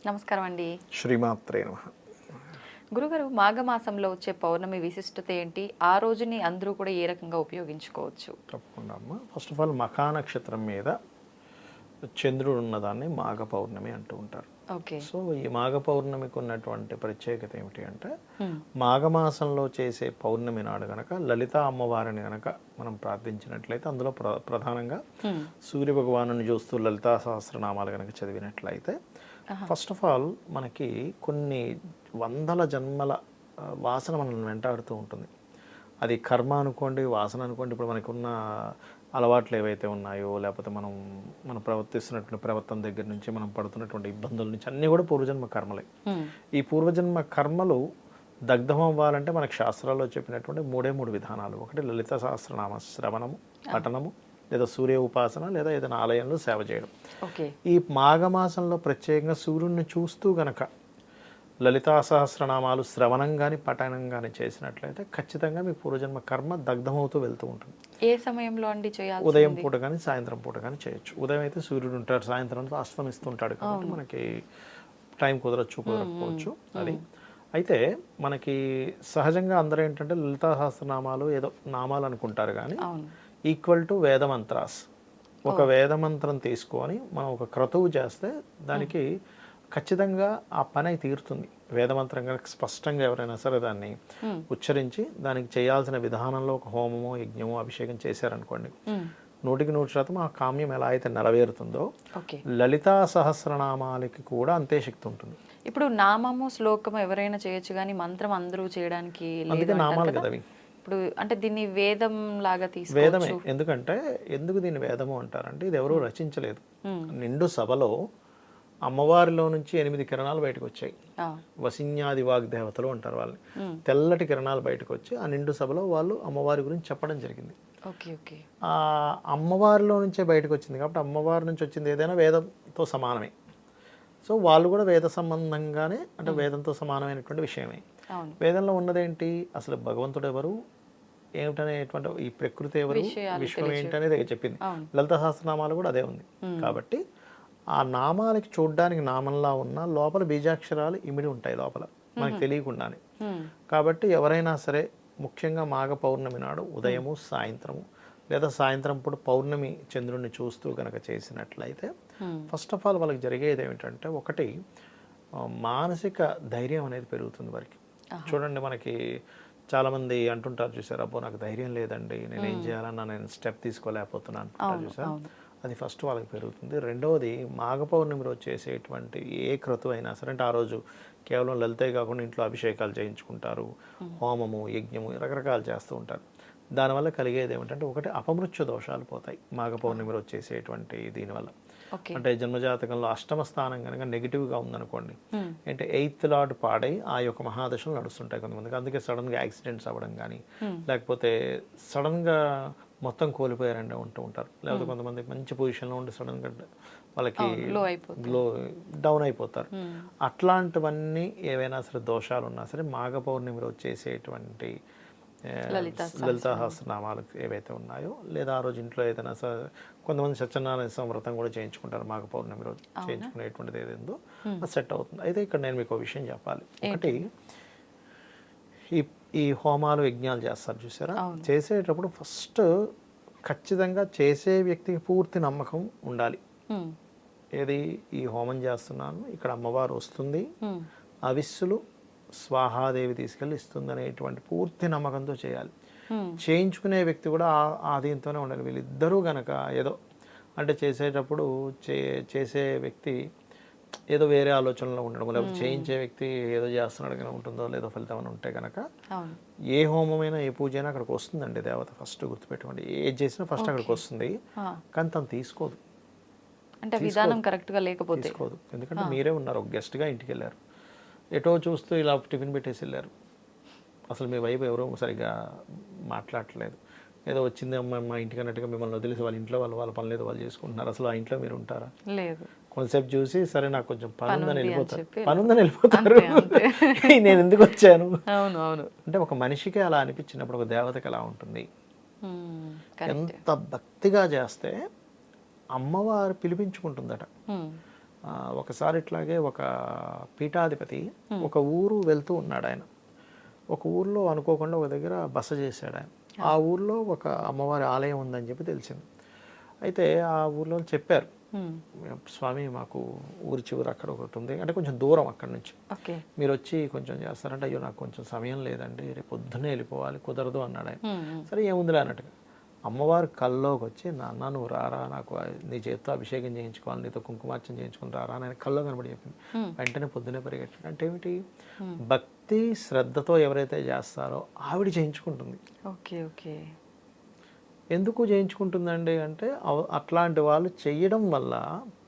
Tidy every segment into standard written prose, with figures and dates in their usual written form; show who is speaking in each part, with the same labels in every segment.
Speaker 1: నమస్కారం అండి.
Speaker 2: శ్రీమాత్రే నమః.
Speaker 1: గురుగారు, మాఘమాసంలో వచ్చే పౌర్ణమి విశిష్టత ఏంటి? ఆ రోజుని అందరూ కూడా ఏ రకంగా ఉపయోగించుకోవచ్చు?
Speaker 2: తప్పకుండా అమ్మ. ఫస్ట్ ఆఫ్ ఆల్ మఖా నక్షత్రం మీద చంద్రుడు ఉన్నదాన్ని మాఘ పౌర్ణమి అంటూ ఉంటారు.
Speaker 1: ఓకే.
Speaker 2: సో ఈ మాఘ పౌర్ణమికి ఉన్నటువంటి ప్రత్యేకత ఏమిటి అంటే,
Speaker 1: హ్మ్.
Speaker 2: మాఘమాసంలో చేసే పౌర్ణమి నాడు గనక లలితా అమ్మవారిని గనక మనం ప్రార్థించినట్లయితే అందులో ప్రధానంగా
Speaker 1: హ్మ్.
Speaker 2: సూర్య భగవాను చూస్తూ లలితా సహస్రనామాలు గనక చదివినట్లయితే ఫస్ట్ ఆఫ్ ఆల్ మనకి కొన్ని వందల జన్మల వాసన మనల్ని వెంటాడుతూ ఉంటుంది. అది కర్మ అనుకోండి, వాసన అనుకోండి. ఇప్పుడు మనకున్న అలవాట్లు ఏవైతే ఉన్నాయో, లేకపోతే మనం ప్రవర్తిస్తున్నటువంటి ప్రవర్తన దగ్గర నుంచి, మనం పడుతున్నటువంటి ఇబ్బందుల నుంచి అన్నీ కూడా పూర్వజన్మ కర్మలే.
Speaker 1: హ్మ్.
Speaker 2: ఈ పూర్వజన్మ కర్మలు దగ్ధం అవ్వాలంటే మనకు శాస్త్రాల్లో చెప్పినటువంటి మూడు విధానాలు. ఒకటి లలిత సహస్రనామ శ్రవణము, పఠనము, లేదా సూర్య ఉపాసన, లేదా ఏదైనా ఆలయంలో సేవ చేయడం.
Speaker 1: ఓకే.
Speaker 2: ఈ మాఘమాసంలో ప్రత్యేకంగా సూర్యుడిని చూస్తూ గనక లలితా సహస్రనామాలు శ్రవణం కానీ పఠనం కానీ చేసినట్లయితే ఖచ్చితంగా మీ పూర్వజన్మ కర్మ దగ్ధమవుతూ వెళ్తూ ఉంటుంది.
Speaker 1: ఏ సమయంలో అండి చేయాలి?
Speaker 2: ఉదయం పూట కానీ సాయంత్రం పూట కానీ చేయొచ్చు. ఉదయం అయితే సూర్యుడు ఉంటాడు, సాయంత్రం అంతా అస్తమిస్తుంటాడు కాబట్టి మనకి టైం కుదరకపోవచ్చు. అది అయితే మనకి సహజంగా అందరూ ఏంటంటే లలితా సహస్రనామాలు ఏదో నామాలు అనుకుంటారు, కానీ ఈక్వల్ టు వేదమంత్రాస్. ఒక వేదమంత్రం తీసుకొని మనం ఒక క్రతువు చేస్తే దానికి ఖచ్చితంగా ఆ పని అయితే తీరుతుంది. వేదమంత్రం కనుక స్పష్టంగా ఎవరైనా సరే దాన్ని ఉచ్చరించి దానికి చేయాల్సిన విధానంలో ఒక హోమమో, యజ్ఞమో, అభిషేకం చేశారనుకోండి, 100% ఆ కామ్యం ఎలా అయితే నెరవేరుతుందో లలితా సహస్రనామాలకి కూడా అంతే శక్తి ఉంటుంది.
Speaker 1: ఇప్పుడు నామము, శ్లోకము ఎవరైనా చేయొచ్చు, కానీ మంత్రం అందరూ చేయడానికి
Speaker 2: అందుకే నామాలు కదా అవి.
Speaker 1: ఇప్పుడు అంటే దీన్ని వేదం లాగా
Speaker 2: వేదమే. ఎందుకు దీన్ని వేదము అంటారంటే, ఇది ఎవరూ రచించలేదు. నిండు సభలో అమ్మవారిలో నుంచి 8 కిరణాలు బయటకు వచ్చాయి. వసిన్యాది వాగ్దేవతలు అంటారు వాళ్ళని. తెల్లటి కిరణాలు బయటకు వచ్చి ఆ నిండు సభలో వాళ్ళు అమ్మవారి గురించి చెప్పడం జరిగింది. ఆ అమ్మవారిలో నుంచే బయటకు వచ్చింది కాబట్టి అమ్మవారి నుంచి వచ్చింది ఏదైనా వేదంతో సమానమే. సో వాళ్ళు కూడా వేద సంబంధంగానే, అంటే వేదంతో సమానమైనటువంటి విషయమే. వేదంలో ఉన్నదేంటి, అసలు భగవంతుడు ఎవరు, ఏమిటనేటువంటి ఈ ప్రకృతి ఎవరు, విశ్వం ఏంటనేది చెప్పింది. లలిత సహస్రనామాలు కూడా అదే ఉంది. కాబట్టి ఆ నామాలకి చూడ్డానికి నామంలా ఉన్న లోపల బీజాక్షరాలు ఇమిడి ఉంటాయి లోపల, మనకు తెలియకుండానే. కాబట్టి ఎవరైనా సరే ముఖ్యంగా మాఘ పౌర్ణమి నాడు ఉదయము, సాయంత్రము, లేదా సాయంత్రం పూట పౌర్ణమి చంద్రుడిని చూస్తూ కనుక చేసినట్లయితే ఫస్ట్ ఆఫ్ ఆల్ వాళ్ళకి జరిగేది ఏమిటంటే, ఒకటి మానసిక ధైర్యం అనేది పెరుగుతుంది వారికి. చూడండి, మనకి చాలామంది అంటుంటారు చూసారు, అబ్బో నాకు ధైర్యం లేదండి, నేనేం చేయాలన్నా నేను స్టెప్ తీసుకోలేకపోతున్నాను అంటుంటారు చూసారు. అది ఫస్ట్ వాళ్ళకి పెరుగుతుంది. రెండవది, మాఘ పౌర్ణమి రోజు చేసేటువంటి ఏ క్రతువు అయినా సరే, అంటే ఆ రోజు కేవలం లలితే కాకుండా ఇంట్లో అభిషేకాలు చేయించుకుంటారు, హోమము, యజ్ఞము రకరకాలు చేస్తూ ఉంటారు. దానివల్ల కలిగేది ఏమిటంటే, ఒకటి అపమృత్యు దోషాలు పోతాయి మాఘ పౌర్ణమి రోజు చేసేటువంటి దీనివల్ల. అంటే జన్మజాతకంలో అష్టమ స్థానం కనుక నెగిటివ్గా ఉందనుకోండి, అంటే 8th లార్డ్ పాడై ఆ యొక్క మహాదశలు నడుస్తుంటాయి కొంతమందికి. అందుకే సడన్గా యాక్సిడెంట్స్ అవ్వడం కానీ, లేకపోతే సడన్గా మొత్తం కోల్పోయారంటే ఉంటూ ఉంటారు. లేకపోతే కొంతమంది మంచి పొజిషన్లో ఉండి సడన్గా వాళ్ళకి లో డౌన్ అయిపోతారు. అట్లాంటివన్నీ ఏవైనా సరే దోషాలు ఉన్నా సరే మాఘ పౌర్ణమి రోజు చేసేటువంటి లలితా సహస్రనామాలు ఏవైతే ఉన్నాయో, లేదా ఆ రోజు ఇంట్లో ఏదైనా కొంతమంది సత్యనారాయణ వ్రతం కూడా చేయించుకుంటారు మాఘ పౌర్ణమి రోజు. చేయించుకునేటువంటిది ఏదేందో అది సెట్ అవుతుంది. అయితే ఇక్కడ నేను మీకు ఒక విషయం చెప్పాలి. ఒకటి, ఈ హోమాలు, యజ్ఞాలు చేస్తారు చూసారా, చేసేటప్పుడు ఫస్ట్ ఖచ్చితంగా చేసే వ్యక్తికి పూర్తి నమ్మకం ఉండాలి. ఏది, ఈ హోమం చేస్తున్నాను, ఇక్కడ అమ్మవారు వస్తుంది, అవిస్సులు స్వాహాదేవి తీసుకెళ్ళి ఇస్తుంది అనేటువంటి పూర్తి నమ్మకంతో చేయాలి. చేయించుకునే వ్యక్తి కూడా ఆ దీంతోనే ఉండాలి. వీళ్ళిద్దరూ గనక ఏదో అంటే చేసేటప్పుడు చేసే వ్యక్తి ఏదో వేరే ఆలోచనలో ఉండడం, లేకపోతే చేయించే వ్యక్తి ఏదో చేస్తున్నాడు కానీ ఉంటుందో లేదో ఫలితం అని ఉంటే కనుక ఏ హోమమైనా, ఏ పూజ అయినా అక్కడికి వస్తుందండి దేవత. ఫస్ట్ గుర్తుపెట్టుకోండి, ఏది చేసినా ఫస్ట్ అక్కడికి వస్తుంది, కానీ తను తీసుకోదు.
Speaker 1: అంటే విధానం కరెక్ట్గా లేకపోతే
Speaker 2: తీసుకోదు. ఎందుకంటే మీరే ఉన్నారు, ఒక గెస్ట్గా ఇంటికి వెళ్ళారు, ఎటో చూస్తూ ఇలా టిఫిన్ పెట్టేసి వెళ్ళారు, అసలు మీ వైపు ఎవరో సరిగ్గా మాట్లాడట్లేదు, ఏదో వచ్చింది అమ్మ మా ఇంటికి అన్నట్టుగా మిమ్మల్ని వదిలేసి వాళ్ళ ఇంట్లో వాళ్ళ పని లేదు వాళ్ళు చేసుకుంటున్నారు, అసలు ఆ ఇంట్లో మీరు ఉంటారా?
Speaker 1: లేదు.
Speaker 2: కొంతసేపు చూసి సరే నాకు కొంచెం పని ఉందని వెళ్ళిపోతారు, నేను ఎందుకు వచ్చాను. అంటే ఒక మనిషికి అలా అనిపించినప్పుడు ఒక దేవతకి ఎలా ఉంటుంది, ఎంత భక్తిగా చేస్తే అమ్మవారు పిలిపించుకుంటుందట. ఒకసారి ఇట్లాగే ఒక పీఠాధిపతి ఒక ఊరు వెళ్తూ ఉన్నాడు ఆయన. ఒక ఊర్లో అనుకోకుండా ఒక దగ్గర బస చేశాడు ఆయన. ఆ ఊర్లో ఒక అమ్మవారి ఆలయం ఉందని చెప్పి తెలిసింది. అయితే ఆ ఊర్లో చెప్పారు, స్వామి మాకు ఊరి చివరి అక్కడ ఒకటి ఉంది, అంటే కొంచెం దూరం అక్కడ నుంచి, మీరు వచ్చి కొంచెం చేస్తారంటే, అయ్యో నాకు కొంచెం సమయం లేదండి, రేపు పొద్దున్నే వెళ్ళిపోవాలి, కుదరదు అన్నాడు ఆయన. సరే ఏముందిలే అన్నట్టుగా అమ్మవారు కల్లోకి వచ్చి, నాన్న నువ్వు రారా, నాకు నీ చేతితో అభిషేకం చేయించుకోవాలి, నీతో కుంకుమార్చన చేయించుకుని రారా అని కల్లో కనబడి చెప్పింది. వెంటనే పొద్దునే పరిగెట్టాడు. అంటే ఏమిటి, భక్తి శ్రద్ధతో ఎవరైతే చేస్తారో ఆవిడ చేయించుకుంటుంది.
Speaker 1: Okay okay.
Speaker 2: ఎందుకు చేయించుకుంటుందండి అంటే, అట్లాంటి వాళ్ళు చెయ్యడం వల్ల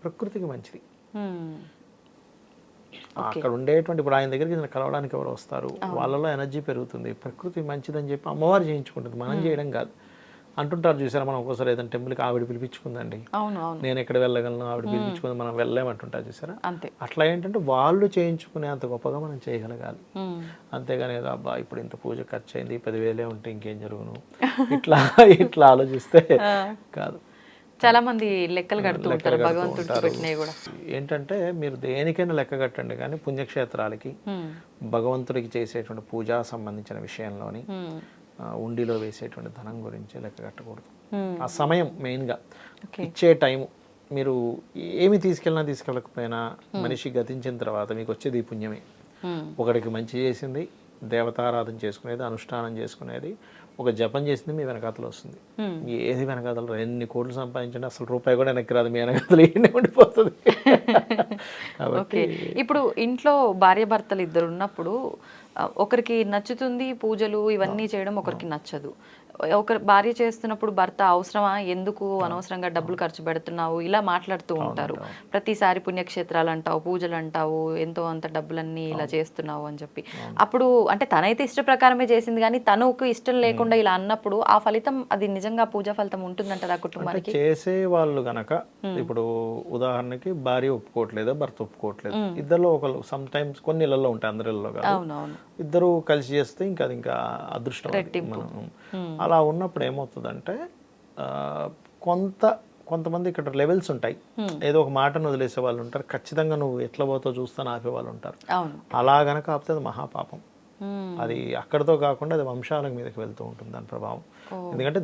Speaker 2: ప్రకృతికి మంచిది. అక్కడ ఉండేటువంటి, ఇప్పుడు ఆయన దగ్గరికి కలవడానికి ఎవరు వస్తారు, వాళ్ళలో ఎనర్జీ పెరుగుతుంది, ప్రకృతి మంచిదని చెప్పి అమ్మవారు చేయించుకుంటుంది, మనం చేయడం కాదు. అంటుంటారు చూసారా, మనం ఒక్కోసారి ఏదైనా టెంపుల్కి ఆవిడ పిలిపించుకుందండి, నేను ఎక్కడ వెళ్ళగలను, ఆవిడ పిలిపించుకుంది, మనం వెళ్ళలేమంటుంటారు చూసారా. అట్లా ఏంటంటే వాళ్ళు చేయించుకునే అంత గొప్పగా మనం చేయగలగాలి. అంతేగాని ఏదో అబ్బా ఇప్పుడు ఇంత పూజ ఖర్చు అయింది, 10,000 ఉంటే ఇంకేం జరుగును, ఇట్లా ఇట్లా ఆలోచిస్తే కాదు.
Speaker 1: చాలా మంది లెక్కలు కడుతూ ఉంటారు భగవంతుడికి పెట్టినవి కూడా.
Speaker 2: ఏంటంటే మీరు దేనికైనా లెక్క కట్టండి, కానీ పుణ్యక్షేత్రాలకి భగవంతుడికి చేసేటువంటి పూజా సంబంధించిన విషయంలోని ఉండిలో వేసేటువంటి ధనం గురించి లెక్క కట్టకూడదు. ఆ సమయం మెయిన్గా ఇచ్చే టైము, మీరు ఏమి తీసుకెళ్ళకపోయినా మనిషి గతించిన తర్వాత మీకు వచ్చేది ఈ పుణ్యమే. ఒకడికి మంచి చేసింది, దేవతారాధన చేసుకునేది, అనుష్ఠానం చేసుకునేది, ఒక జపం చేసింది మీ వెనకాతలు వస్తుంది. ఏది వెనకాతలు ఎన్ని కోట్లు సంపాదించండి, అసలు రూపాయి కూడా వెనక్కి రాదు, మీ వెనకాతలు ఏనే ఉండిపోతుంది.
Speaker 1: ఓకే. ఇప్పుడు ఇంట్లో భార్యాభర్తలు ఇద్దరు ఉన్నప్పుడు ఒకరికి నచ్చుతుంది పూజలు ఇవన్నీ చేయడం, ఒకరికి నచ్చదు. ఒకరు భార్య చేస్తున్నప్పుడు భర్త అవసరమా, ఎందుకు అనవసరంగా డబ్బులు ఖర్చు పెడుతున్నావు, ఇలా మాట్లాడుతూ ఉంటారు. ప్రతిసారి పుణ్యక్షేత్రాలు అంటావు, పూజలు అంటావు, ఎంతో అంత డబ్బులన్నీ ఇలా చేస్తున్నావు అని చెప్పి. అప్పుడు అంటే తనైతే ఇష్ట ప్రకారమే చేసింది, కానీ తనకు ఇష్టం లేకుండా ఇలా అన్నప్పుడు ఆ ఫలితం, అది నిజంగా పూజా ఫలితం ఉంటుందంటారా కుటుంబానికి?
Speaker 2: చేసే వాళ్ళు గనక, ఇప్పుడు ఉదాహరణకి భార్య ఒప్పుకోవట్లేదు, భర్త ఒప్పుకోవట్లేదు, ఇద్దరులో ఒకళ్ళు సమ్ టైమ్స్ కొన్ని ఇళ్లలో ఉంటాయి, అందరిలో కాదు, ఇద్దరు కలిసి చేస్తే ఇంకా అది ఇంకా అదృష్టం. అలా ఉన్నప్పుడు ఏమవుతుందంటే, కొంతమంది ఇక్కడ లెవెల్స్ ఉంటాయి. ఏదో ఒక మాటను వదిలేసే వాళ్ళు ఉంటారు, ఖచ్చితంగా నువ్వు ఎట్లా పోతో చూస్తాను ఆపే వాళ్ళు ఉంటారు. అలా గనక ఆపితే అది మహాపాపం. అది అక్కడితో కాకుండా అది వంశాల మీదకి వెళ్తూ ఉంటుంది దాని ప్రభావం. ఎందుకంటే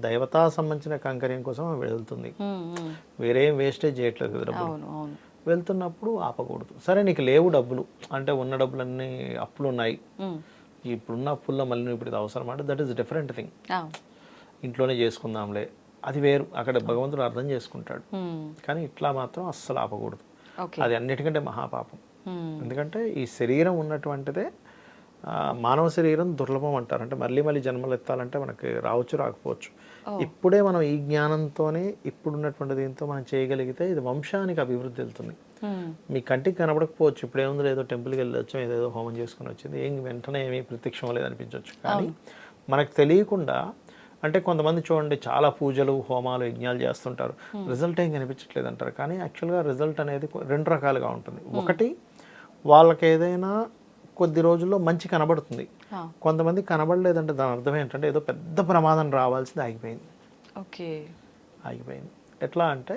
Speaker 2: దైవతా సంబంధించిన కంకర్యం కోసం వెళ్తుంది, వేరేం వేస్టేజ్ చేయట్లేదు కదా డబ్బులు. వెళ్తున్నప్పుడు ఆపకూడదు. సరే నీకు లేవు డబ్బులు అంటే, ఉన్న డబ్బులన్నీ అప్పులు ఉన్నాయి, ఇప్పుడున్న అప్పుల్లో మళ్ళీ ఇప్పుడు ఇది అవసరం అంటే, దట్ ఈస్ డిఫరెంట్ థింగ్. ఇంట్లోనే చేసుకుందాంలే, అది వేరు, అక్కడ భగవంతుడు అర్థం చేసుకుంటాడు. కానీ ఇట్లా మాత్రం అస్సలు ఆపకూడదు, అది అన్నిటికంటే మహాపాపం. ఎందుకంటే ఈ శరీరం ఉన్నటువంటిదే, మానవ శరీరం దుర్లభం అంటారు. అంటే మళ్ళీ మళ్ళీ జన్మలు ఎత్తాలంటే మనకి రావచ్చు, రాకపోవచ్చు. ఇప్పుడే మనం ఈ జ్ఞానంతోనే ఇప్పుడున్నటువంటి దీంతో మనం చేయగలిగితే ఇది వంశానికి అభివృద్ధి వెళ్తుంది. మీ కంటికి కనబడకపోవచ్చు, ఇప్పుడు ఏముంది, ఏదో టెంపుల్కి వెళ్ళొచ్చు, ఏదేదో హోమం చేసుకుని వచ్చింది, ఏం వెంటనే ఏమీ ప్రత్యక్షం లేదనిపించవచ్చు. కానీ మనకు తెలియకుండా, అంటే కొంతమంది చూడండి చాలా పూజలు హోమాలు యజ్ఞాలు చేస్తుంటారు, రిజల్ట్ ఏం కనిపించట్లేదు అంటారు. కానీ యాక్చువల్గా రిజల్ట్ అనేది 2 రకాలుగా ఉంటుంది. ఒకటి, వాళ్ళకి ఏదైనా కొద్ది రోజుల్లో మంచి కనబడుతుంది, కొంతమంది కనబడలేదంటే దాని అర్థం ఏంటంటే ఏదో పెద్ద ప్రమాదం రావాల్సింది ఆగిపోయింది. ఆగిపోయింది ఎట్లా అంటే,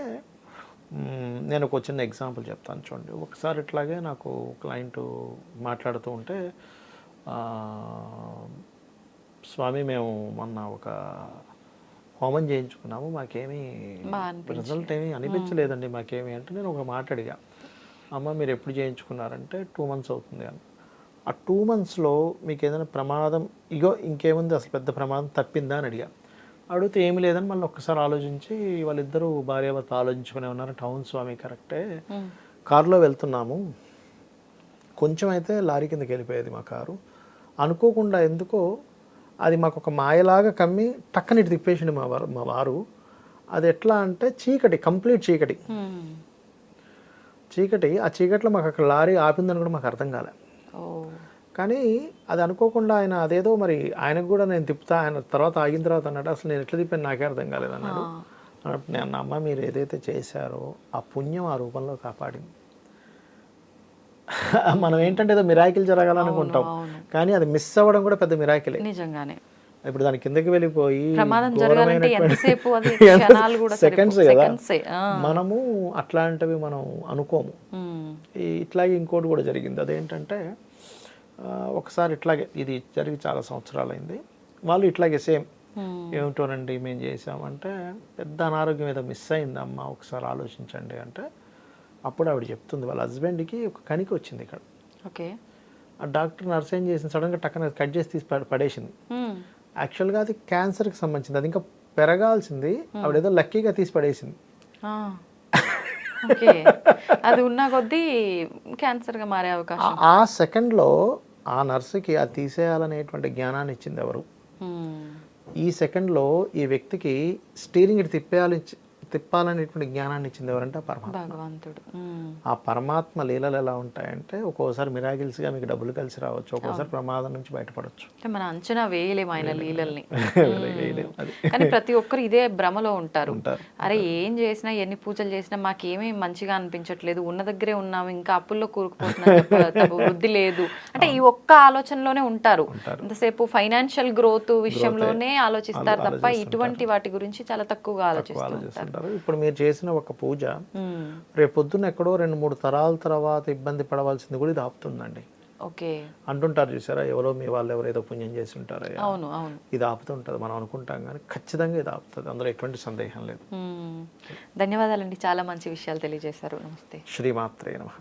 Speaker 2: నేను ఒక చిన్న ఎగ్జాంపుల్ చెప్తాను చూడండి. ఒకసారి ఇట్లాగే నాకు క్లయింట్ మాట్లాడుతూ ఉంటే, స్వామి మేము మొన్న ఒక హోమం చేయించుకున్నాము, మాకేమీ రిజల్ట్ ఏమీ అనిపించలేదండి మాకేమీ అంటే, నేను ఒక మాట అడిగా, అమ్మ మీరు ఎప్పుడు చేయించుకున్నారంటే 2 months అవుతుంది అని. ఆ 2 monthsలో మీకు ఏదైనా ప్రమాదం, ఇగో ఇంకేముంది అసలు పెద్ద ప్రమాదం తప్పిందా అని అడిగా. అడిగితే ఏమి లేదని మళ్ళీ ఒక్కసారి ఆలోచించి, వాళ్ళిద్దరూ భార్యాభర్త ఆలోచించుకునే ఉన్నారు. టౌన్ స్వామి కరెక్టే, కారులో వెళ్తున్నాము, కొంచెం అయితే లారీ కిందకి వెళ్ళిపోయేది మా కారు, అనుకోకుండా ఎందుకో అది మాకు ఒక మాయలాగా కమ్మి టక్కనిటి తిప్పేసింది మా వారు. అది ఎట్లా అంటే చీకటి, కంప్లీట్ చీకటి. ఆ చీకట్లో మాకు అక్కడ లారీ ఆపిందని కూడా మాకు అర్థం కాలే. కానీ అది అనుకోకుండా ఆయన అదేదో మరి ఆయనకు కూడా నేను తిప్పుతా, ఆయన తర్వాత ఆగిన తర్వాత అన్నాడు, అసలు నేను ఎట్లా తిప్పాను నాకే అర్థం కాలేదు అన్నాడు. అన్నప్పుడు నేను, అమ్మ మీరు ఏదైతే చేశారో ఆ పుణ్యం ఆ రూపంలో కాపాడింది. మనం ఏంటంటే ఏదో మిరాకిల్ జరగాలనుకుంటాం, కానీ అది మిస్ అవ్వడం కూడా పెద్ద మిరాకిలే.
Speaker 1: నిజంగానే
Speaker 2: ఇప్పుడు దాని కిందకి వెళ్ళిపోయి
Speaker 1: ప్రమాదం జరగాలంటే ఎంతసేపు అది క్షణాలు కూడా
Speaker 2: సెకండ్స్ కదా,
Speaker 1: సెకండ్సే.
Speaker 2: మనము అట్లాంటివి మనం అనుకోము. ఇట్లాగే ఇంకోటి కూడా జరిగింది. అదేంటంటే ఒకసారి ఇట్లాగే, ఇది జరిగి చాలా సంవత్సరాలైంది, వాళ్ళు ఇట్లాగే సేమ్ ఏమిటోనండి మేము చేసామంటే పెద్ద అనారోగ్యం ఏదో మిస్ అయింది అమ్మ ఒకసారి ఆలోచించండి అంటే, అప్పుడు ఆవిడ చెప్తుంది వాళ్ళ హస్బెండ్కి ఒక కణిక వచ్చింది ఇక్కడ.
Speaker 1: ఓకే.
Speaker 2: ఆ డాక్టర్ నర్స్ ఏం చేసింది, సడన్గా టక్కన కట్ చేసి తీసి పడేసింది. యాక్చువల్గా అది క్యాన్సర్కి సంబంధించింది, అది ఇంకా పెరగాల్సింది, ఆవిడ ఏదో లక్కీగా తీసి పడేసింది.
Speaker 1: ఓకే. అది ఉన్న కొద్దీ క్యాన్సర్గా మారే అవకాశం.
Speaker 2: ఆ సెకండ్లో ఆ నర్సుకి అది తీసేయాలనేటువంటి జ్ఞానాన్ని ఇచ్చింది ఎవరు? ఈ సెకండ్లో ఈ వ్యక్తికి స్టీరింగ్ తిప్పాలనేటువంటి జ్ఞానాన్ని ఇచ్చింది ఎవరంటే ఆ పరమాత్మ,
Speaker 1: భగవంతుడు.
Speaker 2: ఆ పరమాత్మ లీలలు ఎలా ఉంటాయంటే ఒక్కోసారి మిరాకిల్స్గా మీకు డబ్బులు కలిసి రావచ్చు, ఒక్కోసారి ప్రమాదం నుంచి బయటపడవచ్చు.
Speaker 1: అంటే మన అంచనా వేయలేము ఆయన లీలల్ని. కానీ ప్రతి ఒక్కరు ఇదే భ్రమలో ఉంటారు. అరే ఏం చేసినా ఎన్ని పూజలు చేసినా మాకేమీ మంచిగా అనిపించట్లేదు, ఉన్న దగ్గరే ఉన్నాము, ఇంకా అప్పుల్లో కూరుకుపోతున్నా, వృద్ధి లేదు అంటే ఈ ఒక్క ఆలోచనలోనే ఉంటారు. ఇంతసేపు ఫైనాన్షియల్ గ్రోత్ విషయంలోనే ఆలోచిస్తారు తప్ప ఇటువంటి వాటి గురించి చాలా తక్కువగా ఆలోచిస్తారు.
Speaker 2: ఇప్పుడు మీరు చేసిన ఒక పూజ రేపు పొద్దున్న ఎక్కడో 2-3 తరాల తర్వాత ఇబ్బంది పడవలసింది కూడా ఇది ఆపుతుందండి.
Speaker 1: ఓకే.
Speaker 2: అంటుంటారు చూసారా, ఎవరో మీ వాళ్ళు ఎవరేదో పుణ్యం చేసి ఉంటారా,
Speaker 1: అవును అవును,
Speaker 2: ఇది ఆపుతుంటుంది మనం అనుకుంటాం కానీ ఖచ్చితంగా ఇది ఆపుతుంది, అందులో ఎటువంటి సందేహం లేదు.
Speaker 1: ధన్యవాదాలండి, చాలా మంచి విషయాలు తెలియజేశారు. నమస్తే.
Speaker 2: శ్రీమాత్రే నమః.